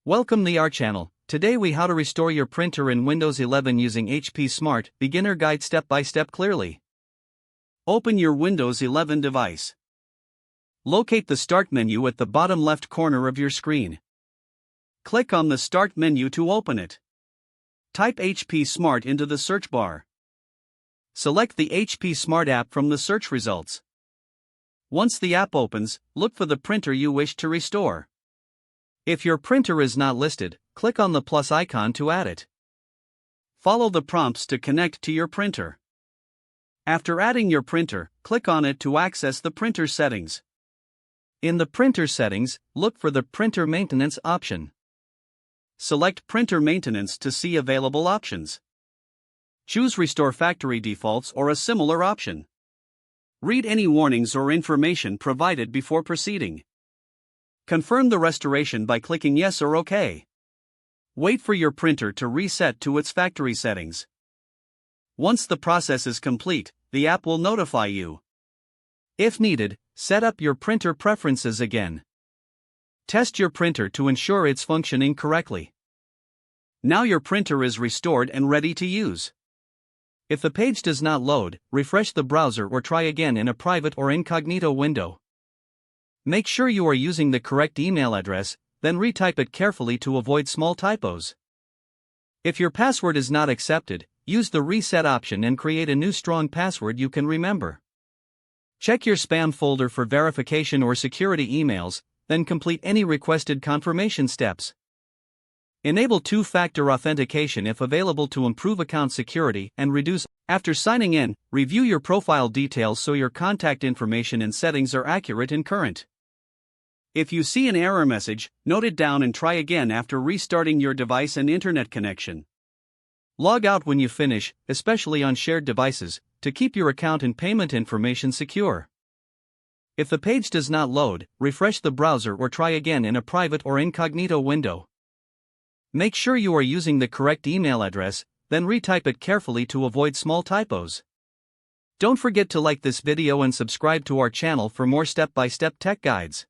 Welcome to our channel. Today we how to restore your printer in Windows 11 using HP Smart Beginner Guide step by step clearly. Open your Windows 11 device. Locate the Start menu at the bottom left corner of your screen. Click on the Start menu to open it. Type HP Smart into the search bar. Select the HP Smart app from the search results. Once the app opens, look for the printer you wish to restore. If your printer is not listed, click on the plus icon to add it. Follow the prompts to connect to your printer. After adding your printer, click on it to access the printer settings. In the printer settings, look for the Printer Maintenance option. Select Printer Maintenance to see available options. Choose Restore Factory Defaults or a similar option. Read any warnings or information provided before proceeding. Confirm the restoration by clicking Yes or OK. Wait for your printer to reset to its factory settings. Once the process is complete, the app will notify you. If needed, set up your printer preferences again. Test your printer to ensure it's functioning correctly. Now your printer is restored and ready to use. If the page does not load, refresh the browser or try again in a private or incognito window. Make sure you are using the correct email address, then retype it carefully to avoid small typos. If your password is not accepted, use the reset option and create a new strong password you can remember. Check your spam folder for verification or security emails, then complete any requested confirmation steps. Enable two-factor authentication if available to improve account security and reduce. After signing in, review your profile details so your contact information and settings are accurate and current. If you see an error message, note it down and try again after restarting your device and internet connection. Log out when you finish, especially on shared devices, to keep your account and payment information secure. If the page does not load, refresh the browser or try again in a private or incognito window. Make sure you are using the correct email address, then retype it carefully to avoid small typos. Don't forget to like this video and subscribe to our channel for more step-by-step tech guides.